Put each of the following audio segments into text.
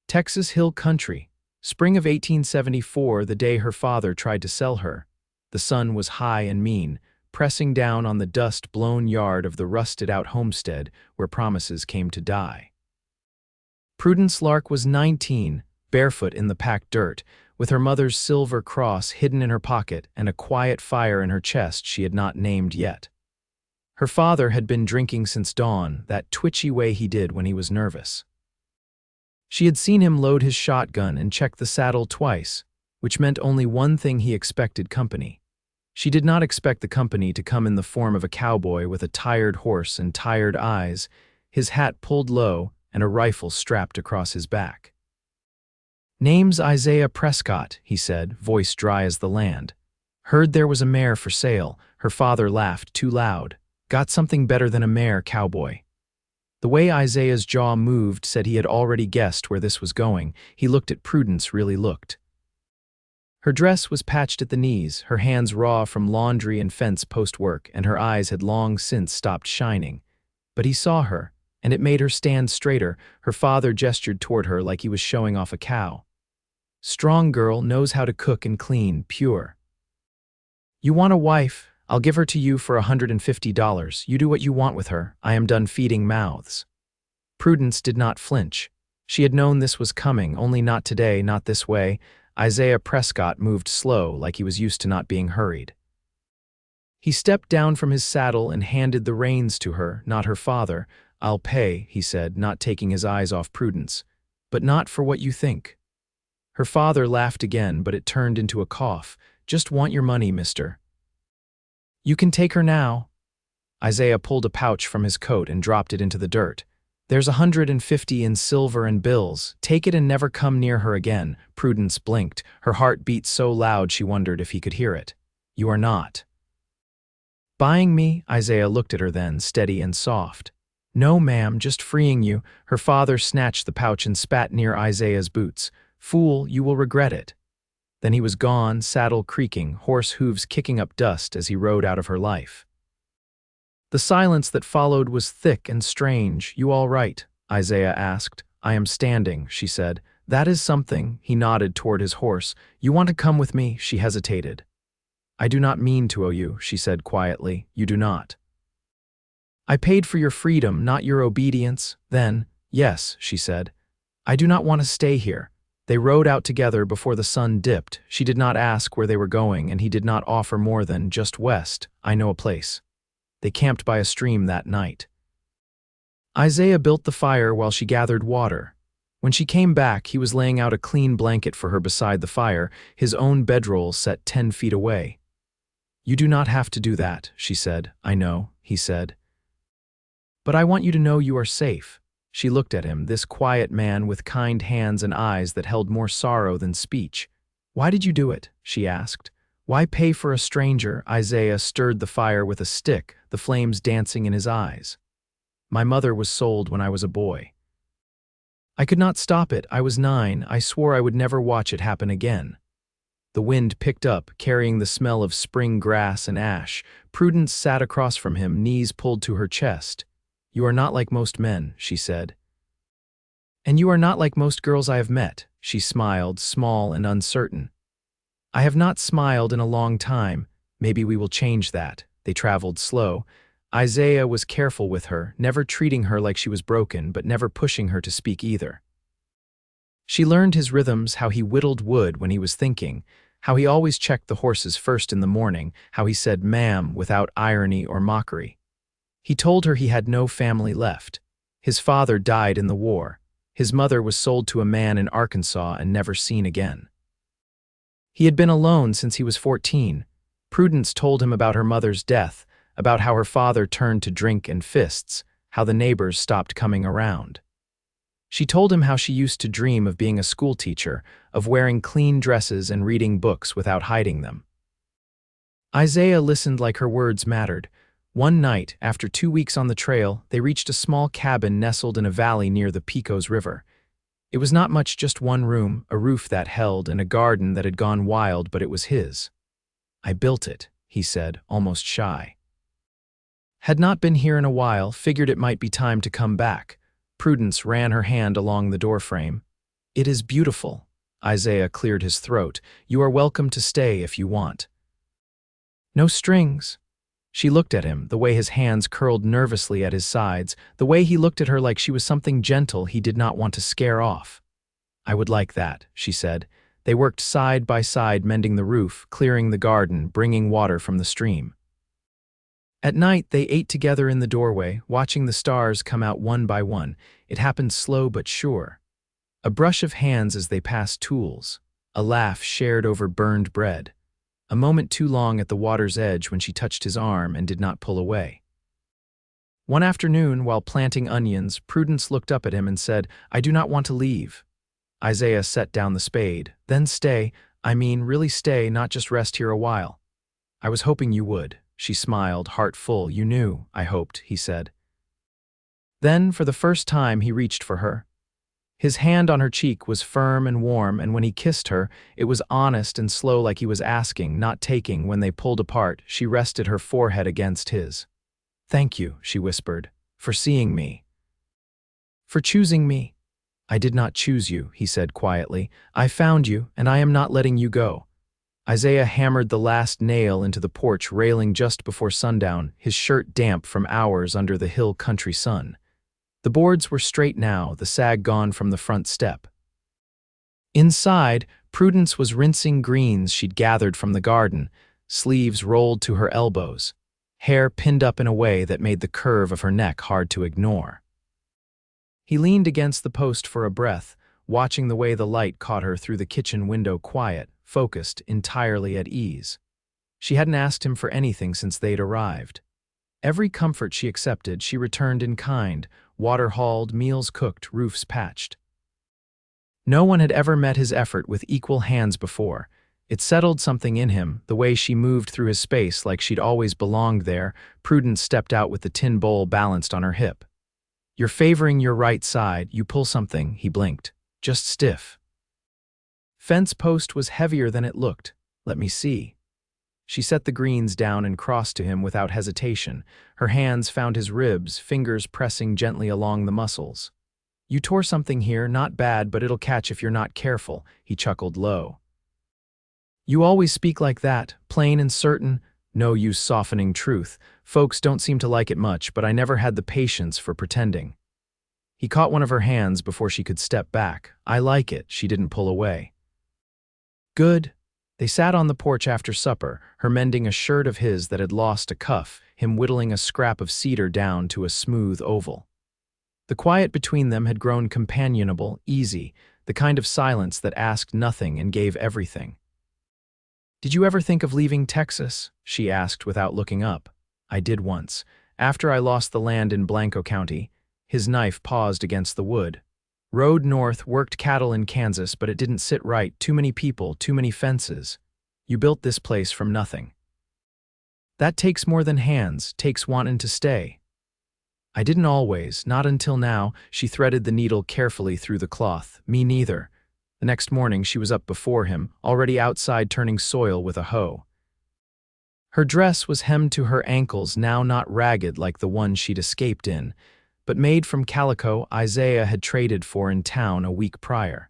Texas Hill Country, spring of 1874, the day her father tried to sell her. The sun was high and mean, pressing down on the dust-blown yard of the rusted-out homestead where promises came to die. Prudence Lark was 19, barefoot in the packed dirt, with her mother's silver cross hidden in her pocket and a quiet fire in her chest she had not named yet. Her father had been drinking since dawn, that twitchy way he did when he was nervous. She had seen him load his shotgun and check the saddle twice, which meant only one thing: he expected company. She did not expect the company to come in the form of a cowboy with a tired horse and tired eyes, his hat pulled low and a rifle strapped across his back. "Name's Isaiah Prescott," he said, voice dry as the land. "Heard there was a mare for sale." Her father laughed too loud. "Got something better than a mare, cowboy." The way Isaiah's jaw moved said he had already guessed where this was going. He looked at Prudence, really looked. Her dress was patched at the knees, her hands raw from laundry and fence post-work, and her eyes had long since stopped shining. But he saw her, and it made her stand straighter. Her father gestured toward her like he was showing off a cow. "Strong girl, knows how to cook and clean, pure. You want a wife? I'll give her to you for $150. You do what you want with her. I am done feeding mouths." Prudence did not flinch. She had known this was coming, only not today, not this way. Isaiah Prescott moved slow, like he was used to not being hurried. He stepped down from his saddle and handed the reins to her, not her father. "I'll pay," he said, not taking his eyes off Prudence. "But not for what you think." Her father laughed again, but it turned into a cough. "Just want your money, mister." "You can take her now." Isaiah pulled a pouch from his coat and dropped it into the dirt. "There's $150 in silver and bills. Take it and never come near her again." Prudence blinked. Her heart beat so loud she wondered if he could hear it. "You are not buying me?" Isaiah looked at her then, steady and soft. "No, ma'am, just freeing you." Her father snatched the pouch and spat near Isaiah's boots. "Fool, you will regret it." Then he was gone, saddle creaking, horse hooves kicking up dust as he rode out of her life. The silence that followed was thick and strange. "You all right?" Isaiah asked. "I am standing," she said. "That is something." He nodded toward his horse. "You want to come with me?" She hesitated. "I do not mean to owe you," she said quietly. "You do not. I paid for your freedom, not your obedience." Then, "Yes," she said. "I do not want to stay here." They rode out together before the sun dipped. She did not ask where they were going, and he did not offer more than "just west. I know a place." They camped by a stream that night. Isaiah built the fire while she gathered water. When she came back, he was laying out a clean blanket for her beside the fire, his own bedroll set 10 feet away. "You do not have to do that," she said. "I know," he said. "But I want you to know you are safe." She looked at him, this quiet man with kind hands and eyes that held more sorrow than speech. "Why did you do it?" she asked. "Why pay for a stranger?" Isaiah stirred the fire with a stick, the flames dancing in his eyes. "My mother was sold when I was a boy. I could not stop it. I was 9. I swore I would never watch it happen again." The wind picked up, carrying the smell of spring grass and ash. Prudence sat across from him, knees pulled to her chest. "You are not like most men," she said. "And you are not like most girls I have met." She smiled, small and uncertain. "I have not smiled in a long time. Maybe we will change that." They traveled slow. Isaiah was careful with her, never treating her like she was broken, but never pushing her to speak either. She learned his rhythms, how he whittled wood when he was thinking, how he always checked the horses first in the morning, how he said "ma'am" without irony or mockery. He told her he had no family left. His father died in the war. His mother was sold to a man in Arkansas and never seen again. He had been alone since he was 14. Prudence told him about her mother's death, about how her father turned to drink and fists, how the neighbors stopped coming around. She told him how she used to dream of being a schoolteacher, of wearing clean dresses and reading books without hiding them. Isaiah listened like her words mattered. One night, after 2 weeks on the trail, they reached a small cabin nestled in a valley near the Pecos River. It was not much, just one room, a roof that held, and a garden that had gone wild, but it was his. "I built it," he said, almost shy. "Had not been here in a while, figured it might be time to come back." Prudence ran her hand along the doorframe. It is beautiful. Isaiah cleared his throat. You are welcome to stay if you want. No strings. She looked at him, the way his hands curled nervously at his sides, the way he looked at her like she was something gentle he did not want to scare off. I would like that, she said. They worked side by side mending the roof, clearing the garden, bringing water from the stream. At night, they ate together in the doorway, watching the stars come out one by one. It happened slow but sure. A brush of hands as they passed tools, a laugh shared over burned bread, a moment too long at the water's edge when she touched his arm and did not pull away. One afternoon, while planting onions, Prudence looked up at him and said, I do not want to leave. Isaiah set down the spade. Then stay, really stay, not just rest here a while. I was hoping you would. She smiled, heart full. You knew, I hoped, he said. Then, for the first time, he reached for her. His hand on her cheek was firm and warm, and when he kissed her, it was honest and slow, like he was asking, not taking. When they pulled apart, she rested her forehead against his. Thank you, she whispered, for seeing me. For choosing me. I did not choose you, he said quietly. I found you, and I am not letting you go. Isaiah hammered the last nail into the porch railing just before sundown, his shirt damp from hours under the hill country sun. The boards were straight now, the sag gone from the front step. Inside, Prudence was rinsing greens she'd gathered from the garden, sleeves rolled to her elbows, hair pinned up in a way that made the curve of her neck hard to ignore. He leaned against the post for a breath, watching the way the light caught her through the kitchen window, quiet, focused, entirely at ease. She hadn't asked him for anything since they'd arrived. Every comfort she accepted, she returned in kind, water hauled, meals cooked, roofs patched. No one had ever met his effort with equal hands before. It settled something in him, the way she moved through his space like she'd always belonged there. Prudence stepped out with the tin bowl balanced on her hip. You're favoring your right side, you pull something, he blinked. Just stiff. Fence post was heavier than it looked. Let me see. She set the greens down and crossed to him without hesitation. Her hands found his ribs, fingers pressing gently along the muscles. You tore something here, not bad, but it'll catch if you're not careful, he chuckled low. You always speak like that, plain and certain. No use softening truth. Folks don't seem to like it much, but I never had the patience for pretending. He caught one of her hands before she could step back. I like it, she didn't pull away. Good. They sat on the porch after supper, her mending a shirt of his that had lost a cuff, him whittling a scrap of cedar down to a smooth oval. The quiet between them had grown companionable, easy, the kind of silence that asked nothing and gave everything. Did you ever think of leaving Texas? She asked without looking up. I did once. After I lost the land in Blanco County. His knife paused against the wood. Rode north, worked cattle in Kansas, but it didn't sit right. Too many people, too many fences. You built this place from nothing. That takes more than hands, takes wantin' to stay. I didn't always, not until now. She threaded the needle carefully through the cloth. Me neither. The next morning she was up before him, already outside turning soil with a hoe. Her dress was hemmed to her ankles, now not ragged like the one she'd escaped in, but made from calico Isaiah had traded for in town a week prior.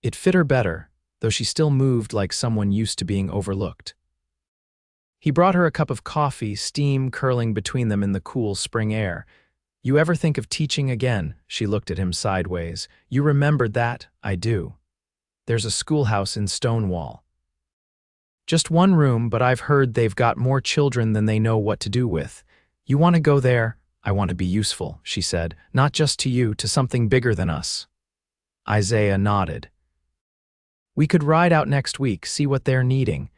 It fit her better, though she still moved like someone used to being overlooked. He brought her a cup of coffee, steam curling between them in the cool spring air. You ever think of teaching again? She looked at him sideways. You remembered that? I do. There's a schoolhouse in Stonewall. Just one room, but I've heard they've got more children than they know what to do with. You want to go there? I want to be useful, she said. Not just to you, to something bigger than us. Isaiah nodded. We could ride out next week, see what they're needing.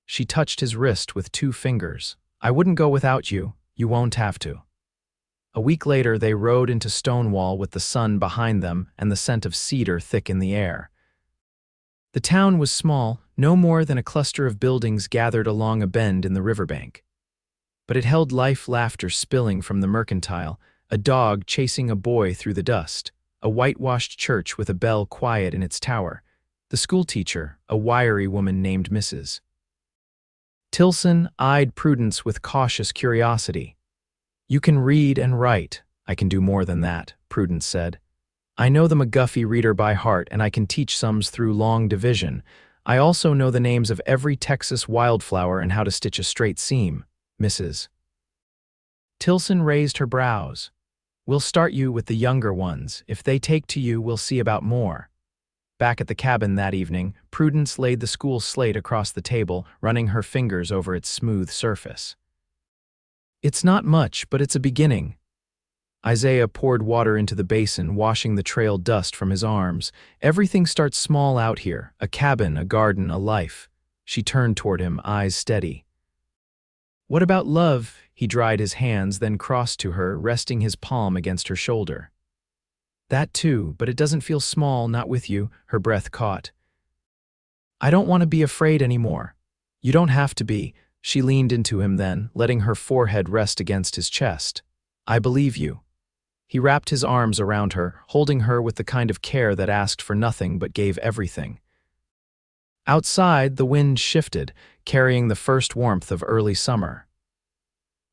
She touched his wrist with 2 fingers. I wouldn't go without you. You won't have to. A week later, they rode into Stonewall with the sun behind them and the scent of cedar thick in the air. The town was small, no more than a cluster of buildings gathered along a bend in the riverbank. But it held life, laughter spilling from the mercantile, a dog chasing a boy through the dust, a whitewashed church with a bell quiet in its tower, the schoolteacher, a wiry woman named Mrs. Tilson eyed Prudence with cautious curiosity. You can read and write. I can do more than that, Prudence said. I know the McGuffey reader by heart, and I can teach sums through long division. I also know the names of every Texas wildflower and how to stitch a straight seam, Mrs. Tilson raised her brows. We'll start you with the younger ones. If they take to you, we'll see about more. Back at the cabin that evening, Prudence laid the school slate across the table, running her fingers over its smooth surface. It's not much, but it's a beginning. Isaiah poured water into the basin, washing the trail dust from his arms. Everything starts small out here, a cabin, a garden, a life. She turned toward him, eyes steady. What about love? He dried his hands, then crossed to her, resting his palm against her shoulder. That too, but it doesn't feel small, not with you, her breath caught. I don't want to be afraid anymore. You don't have to be. She leaned into him then, letting her forehead rest against his chest. I believe you. He wrapped his arms around her, holding her with the kind of care that asked for nothing but gave everything. Outside, the wind shifted, carrying the first warmth of early summer.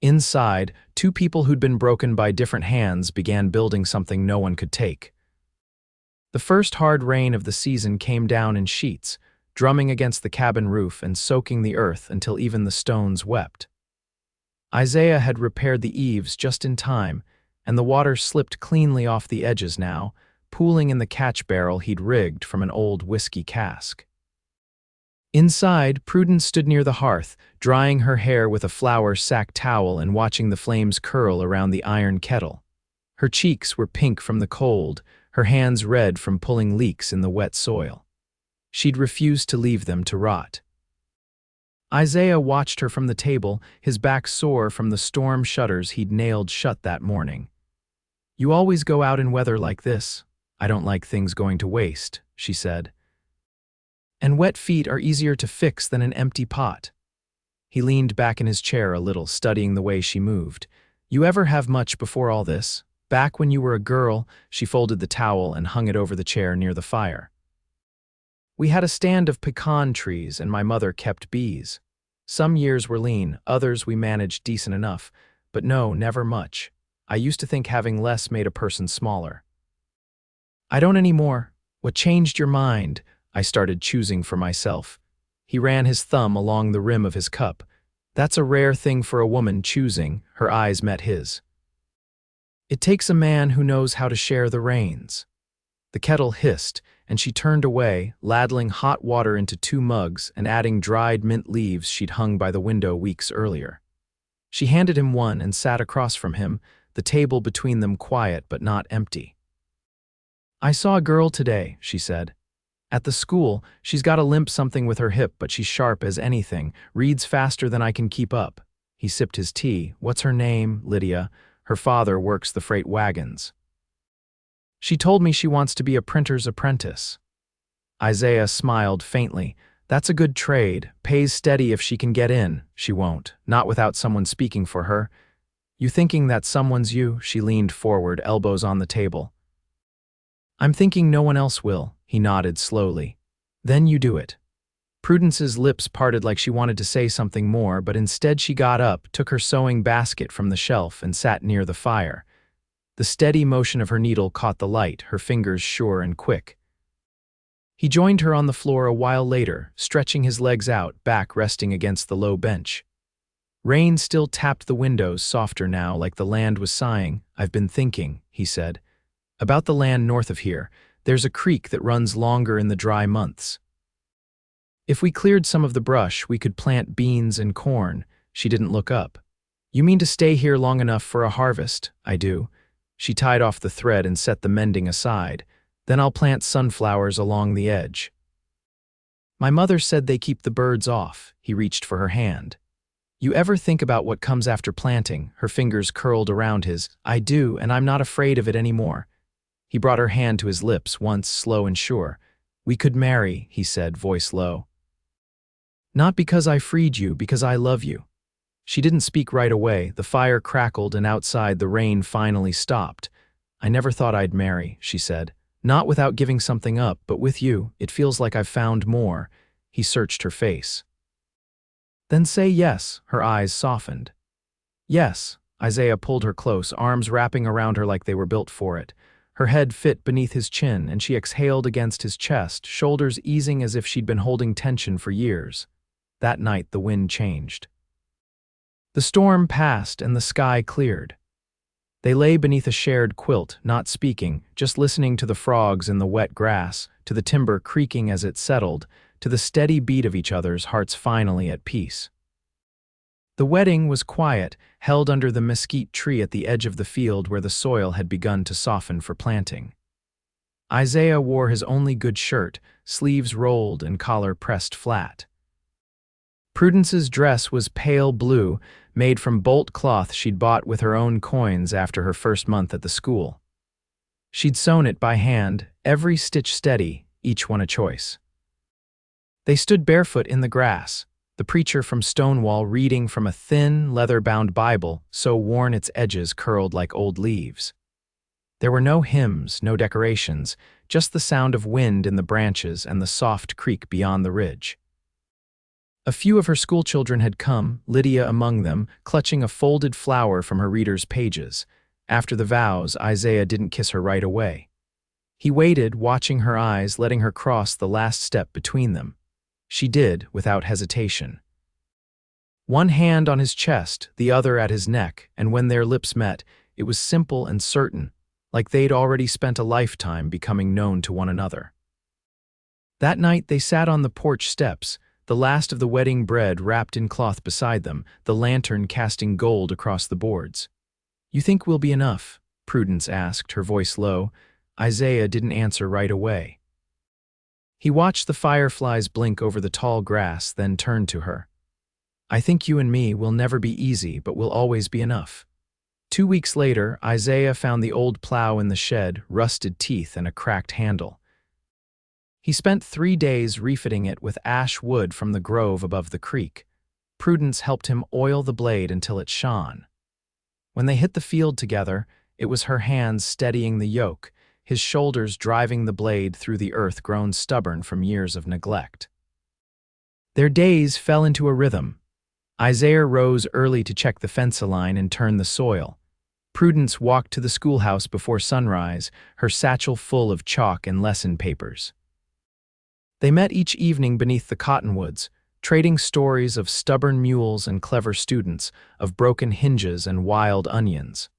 Inside, two people who'd been broken by different hands began building something no one could take. The first hard rain of the season came down in sheets, drumming against the cabin roof and soaking the earth until even the stones wept. Isaiah had repaired the eaves just in time, and the water slipped cleanly off the edges now, pooling in the catch barrel he'd rigged from an old whiskey cask. Inside, Prudence stood near the hearth, drying her hair with a flour sack towel and watching the flames curl around the iron kettle. Her cheeks were pink from the cold, her hands red from pulling leaks in the wet soil. She'd refused to leave them to rot. Isaiah watched her from the table, his back sore from the storm shutters he'd nailed shut that morning. You always go out in weather like this. I don't like things going to waste, she said. And wet feet are easier to fix than an empty pot. He leaned back in his chair a little, studying the way she moved. You ever have much before all this? Back when you were a girl, she folded the towel and hung it over the chair near the fire. We had a stand of pecan trees and my mother kept bees. Some years were lean, others we managed decent enough, but no, never much. I used to think having less made a person smaller. I don't anymore. What changed your mind? I started choosing for myself. He ran his thumb along the rim of his cup. That's a rare thing for a woman, choosing. Her eyes met his. It takes a man who knows how to share the reins. The kettle hissed, and she turned away, ladling hot water into 2 mugs and adding dried mint leaves she'd hung by the window weeks earlier. She handed him one and sat across from him, the table between them quiet but not empty. I saw a girl today, she said. At the school, she's got a limp something with her hip, but she's sharp as anything, reads faster than I can keep up. He sipped his tea. What's her name? Lydia. Her father works the freight wagons. She told me she wants to be a printer's apprentice. Isaiah smiled faintly. That's a good trade. Pays steady if she can get in. She won't. Not without someone speaking for her. You thinking that someone's you? She leaned forward, elbows on the table. I'm thinking no one else will. He nodded slowly. Then you do it. Prudence's lips parted like she wanted to say something more, but instead she got up, took her sewing basket from the shelf, and sat near the fire. The steady motion of her needle caught the light, her fingers sure and quick. He joined her on the floor a while later, stretching his legs out, back resting against the low bench. Rain still tapped the windows, softer now, like the land was sighing. I've been thinking, he said. About the land north of here. There's a creek that runs longer in the dry months. If we cleared some of the brush, we could plant beans and corn. She didn't look up. You mean to stay here long enough for a harvest? I do. She tied off the thread and set the mending aside. Then I'll plant sunflowers along the edge. My mother said they keep the birds off. He reached for her hand. You ever think about what comes after planting? Her fingers curled around his. I do, and I'm not afraid of it anymore. He brought her hand to his lips, once slow and sure. We could marry, he said, voice low. Not because I freed you, because I love you. She didn't speak right away. The fire crackled, and outside the rain finally stopped. I never thought I'd marry, she said. Not without giving something up, but with you, it feels like I've found more. He searched her face. Then say yes, her eyes softened. Yes, Isaiah pulled her close, arms wrapping around her like they were built for it. Her head fit beneath his chin, and she exhaled against his chest, shoulders easing as if she'd been holding tension for years. That night the wind changed. The storm passed and the sky cleared. They lay beneath a shared quilt, not speaking, just listening to the frogs in the wet grass, to the timber creaking as it settled, to the steady beat of each other's hearts finally at peace. The wedding was quiet, held under the mesquite tree at the edge of the field where the soil had begun to soften for planting. Isaiah wore his only good shirt, sleeves rolled and collar pressed flat. Prudence's dress was pale blue, made from bolt cloth she'd bought with her own coins after her first month at the school. She'd sewn it by hand, every stitch steady, each one a choice. They stood barefoot in the grass, the preacher from Stonewall reading from a thin, leather-bound Bible so worn its edges curled like old leaves. There were no hymns, no decorations, just the sound of wind in the branches and the soft creak beyond the ridge. A few of her schoolchildren had come, Lydia among them, clutching a folded flower from her reader's pages. After the vows, Isaiah didn't kiss her right away. He waited, watching her eyes, letting her cross the last step between them. She did, without hesitation. One hand on his chest, the other at his neck, and when their lips met, it was simple and certain, like they'd already spent a lifetime becoming known to one another. That night they sat on the porch steps, the last of the wedding bread wrapped in cloth beside them, the lantern casting gold across the boards. "You think we'll be enough?" Prudence asked, her voice low. Isaiah didn't answer right away. He watched the fireflies blink over the tall grass, then turned to her. "I think you and me will never be easy, but we'll always be enough." 2 weeks later, Isaiah found the old plow in the shed, rusted teeth and a cracked handle. He spent 3 days refitting it with ash wood from the grove above the creek. Prudence helped him oil the blade until it shone. When they hit the field together, it was her hands steadying the yoke, his shoulders driving the blade through the earth grown stubborn from years of neglect. Their days fell into a rhythm. Isaiah rose early to check the fence line and turn the soil. Prudence walked to the schoolhouse before sunrise, her satchel full of chalk and lesson papers. They met each evening beneath the cottonwoods, trading stories of stubborn mules and clever students, of broken hinges and wild onions.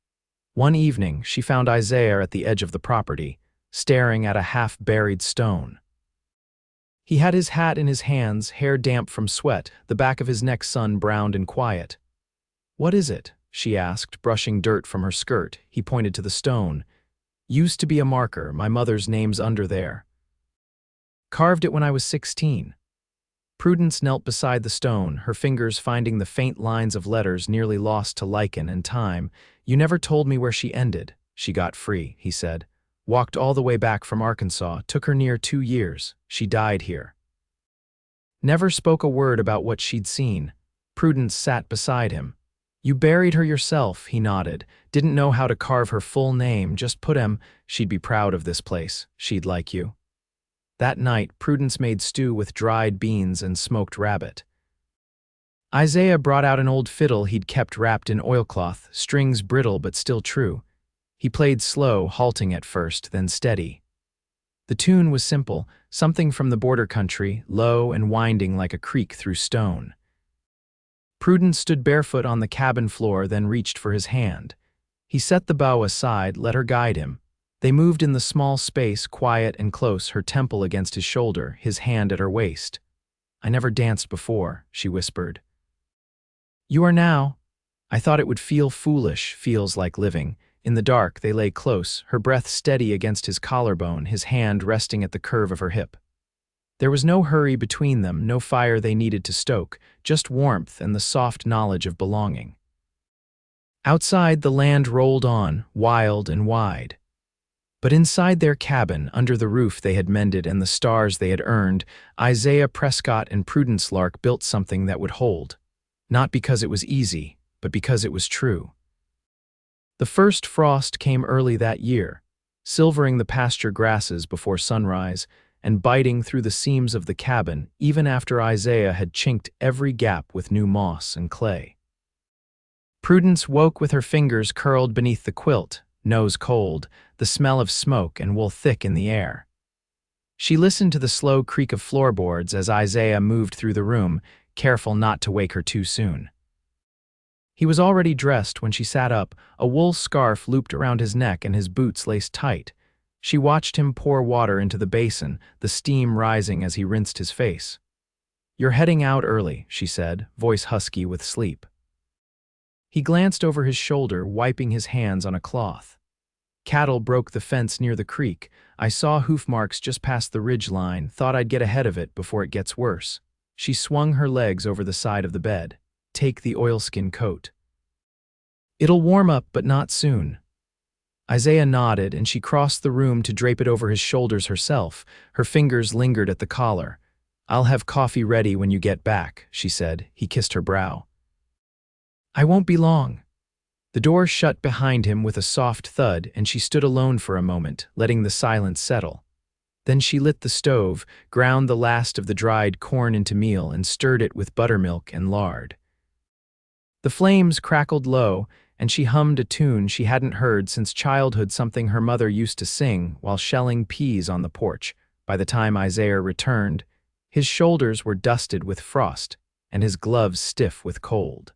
One evening, she found Isaiah at the edge of the property, staring at a half-buried stone. He had his hat in his hands, hair damp from sweat, the back of his neck sun-browned and quiet. "What is it?" she asked, brushing dirt from her skirt. He pointed to the stone. "Used to be a marker, my mother's name's under there. Carved it when I was 16. Prudence knelt beside the stone, her fingers finding the faint lines of letters nearly lost to lichen and time. "You never told me where she ended." "She got free," he said. "Walked all the way back from Arkansas, took her near 2 years. She died here." Never spoke a word about what she'd seen. Prudence sat beside him. "You buried her yourself," he nodded. "Didn't know how to carve her full name, just put she'd be proud of this place. She'd like you." That night, Prudence made stew with dried beans and smoked rabbit. Isaiah brought out an old fiddle he'd kept wrapped in oilcloth, strings brittle but still true. He played slow, halting at first, then steady. The tune was simple, something from the border country, low and winding like a creek through stone. Prudence stood barefoot on the cabin floor, then reached for his hand. He set the bow aside, let her guide him. They moved in the small space, quiet and close, her temple against his shoulder, his hand at her waist. "I never danced before," she whispered. "You are now." "I thought it would feel foolish," feels like living. In the dark, they lay close, her breath steady against his collarbone, his hand resting at the curve of her hip. There was no hurry between them, no fire they needed to stoke, just warmth and the soft knowledge of belonging. Outside, the land rolled on, wild and wide. But inside their cabin, under the roof they had mended and the stars they had earned, Isaiah Prescott and Prudence Lark built something that would hold. Not because it was easy, but because it was true. The first frost came early that year, silvering the pasture grasses before sunrise and biting through the seams of the cabin even after Isaiah had chinked every gap with new moss and clay. Prudence woke with her fingers curled beneath the quilt, nose cold, the smell of smoke and wool thick in the air. She listened to the slow creak of floorboards as Isaiah moved through the room, careful not to wake her too soon. He was already dressed when she sat up, a wool scarf looped around his neck and his boots laced tight. She watched him pour water into the basin, the steam rising as he rinsed his face. "You're heading out early," she said, voice husky with sleep. He glanced over his shoulder, wiping his hands on a cloth. "Cattle broke the fence near the creek. I saw hoof marks just past the ridge line, thought I'd get ahead of it before it gets worse." She swung her legs over the side of the bed. "Take the oilskin coat. It'll warm up, but not soon." Isaiah nodded, and she crossed the room to drape it over his shoulders herself. Her fingers lingered at the collar. "I'll have coffee ready when you get back," she said. He kissed her brow. "I won't be long." The door shut behind him with a soft thud, and she stood alone for a moment, letting the silence settle. Then she lit the stove, ground the last of the dried corn into meal, and stirred it with buttermilk and lard. The flames crackled low, and she hummed a tune she hadn't heard since childhood, something her mother used to sing while shelling peas on the porch. By the time Isaiah returned, his shoulders were dusted with frost, and his gloves stiff with cold.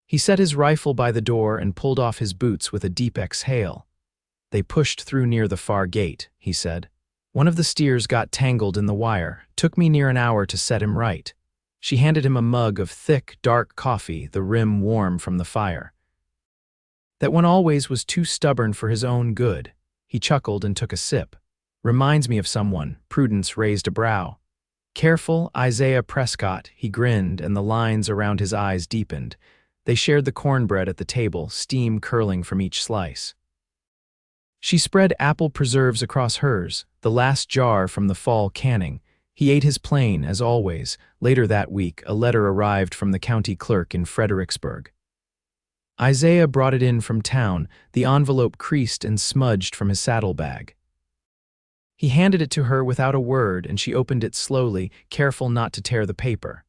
He set his rifle by the door and pulled off his boots with a deep exhale. "They pushed through near the far gate," he said. "One of the steers got tangled in the wire. Took me near an hour to set him right." She handed him a mug of thick, dark coffee, the rim warm from the fire. "That one always was too stubborn for his own good." He chuckled and took a sip. "Reminds me of someone." Prudence raised a brow. "Careful, Isaiah Prescott." He grinned, and the lines around his eyes deepened. They shared the cornbread at the table, steam curling from each slice. She spread apple preserves across hers, the last jar from the fall canning. He ate his plain, as always. Later that week, a letter arrived from the county clerk in Fredericksburg. Isaiah brought it in from town, the envelope creased and smudged from his saddlebag. He handed it to her without a word, and she opened it slowly, careful not to tear the paper.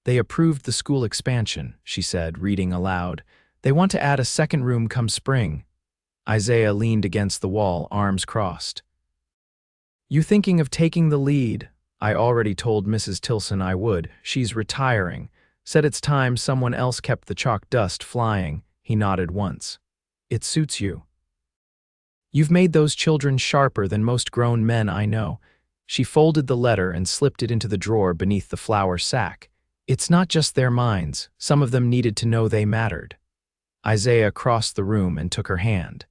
"They approved the school expansion," she said, reading aloud. "They want to add a second room come spring." Isaiah leaned against the wall, arms crossed. "You thinking of taking the lead?" "I already told Mrs. Tilson I would. She's retiring. Said it's time someone else kept the chalk dust flying." He nodded once. "It suits you. You've made those children sharper than most grown men I know." She folded the letter and slipped it into the drawer beneath the flour sack. "It's not just their minds. Some of them needed to know they mattered." Isaiah crossed the room and took her hand.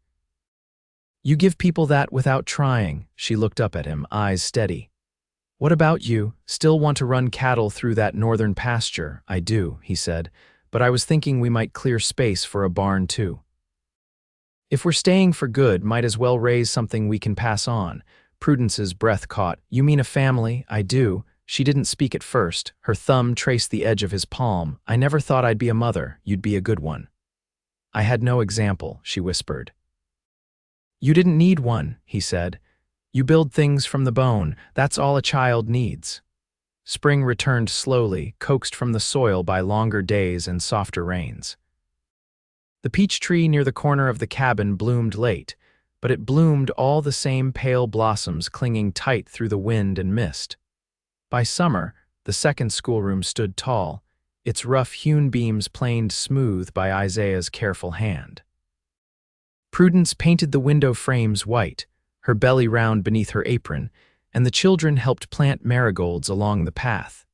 "You give people that without trying." She looked up at him, eyes steady. "What about you? Still want to run cattle through that northern pasture?" "I do," he said, "but I was thinking we might clear space for a barn too. If we're staying for good, might as well raise something we can pass on." Prudence's breath caught. "You mean a family?" "I do." She didn't speak at first. Her thumb traced the edge of his palm. "I never thought I'd be a mother. You'd be a good one." "I had no example," she whispered. "You didn't need one," he said. "You build things from the bone. That's all a child needs." Spring returned slowly, coaxed from the soil by longer days and softer rains. The peach tree near the corner of the cabin bloomed late, but it bloomed all the same, pale blossoms clinging tight through the wind and mist. By summer, the second schoolroom stood tall, its rough-hewn beams planed smooth by Isaiah's careful hand. Prudence painted the window frames white, her belly round beneath her apron, and the children helped plant marigolds along the path.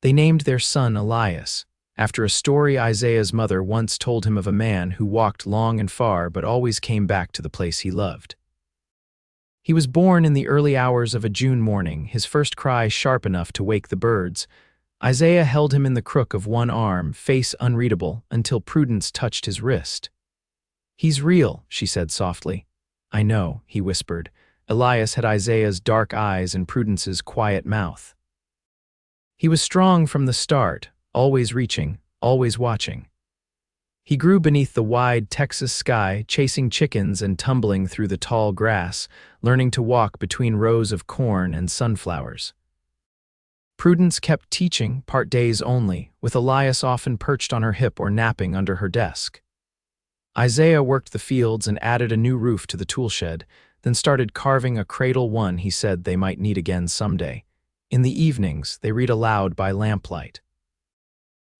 They named their son Elias, after a story Isaiah's mother once told him of a man who walked long and far but always came back to the place he loved. He was born in the early hours of a June morning, his first cry sharp enough to wake the birds. Isaiah held him in the crook of one arm, face unreadable, until Prudence touched his wrist. "He's real," she said softly. "I know," he whispered. Elias had Isaiah's dark eyes and Prudence's quiet mouth. He was strong from the start, always reaching, always watching. He grew beneath the wide Texas sky, chasing chickens and tumbling through the tall grass, learning to walk between rows of corn and sunflowers. Prudence kept teaching, part days only, with Elias often perched on her hip or napping under her desk. Isaiah worked the fields and added a new roof to the toolshed, then started carving a cradle one he said they might need again someday. In the evenings, they read aloud by lamplight.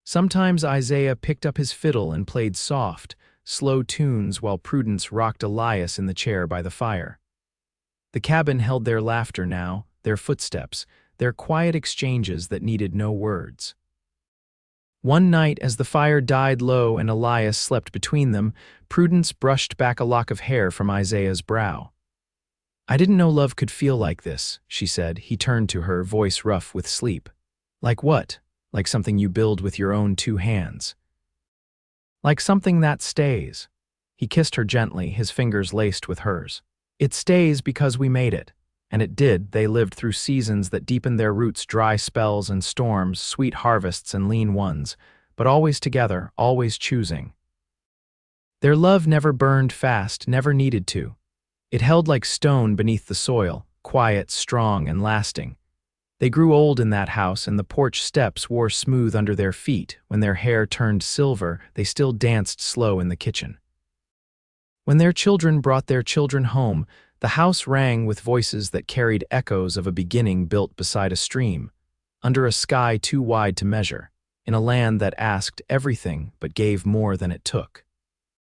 Sometimes Isaiah picked up his fiddle and played soft, slow tunes while Prudence rocked Elias in the chair by the fire. The cabin held their laughter now, their footsteps, their quiet exchanges that needed no words. One night, as the fire died low and Elias slept between them, Prudence brushed back a lock of hair from Isaiah's brow. "I didn't know love could feel like this," she said. He turned to her, voice rough with sleep. "Like what? Like something you build with your own two hands. Like something that stays." He kissed her gently, his fingers laced with hers. "It stays because we made it." And it did. They lived through seasons that deepened their roots, dry spells and storms, sweet harvests and lean ones, but always together, always choosing. Their love never burned fast, never needed to. It held like stone beneath the soil, quiet, strong, and lasting. They grew old in that house, and the porch steps wore smooth under their feet. When their hair turned silver, they still danced slow in the kitchen. When their children brought their children home, the house rang with voices that carried echoes of a beginning built beside a stream, under a sky too wide to measure, in a land that asked everything but gave more than it took.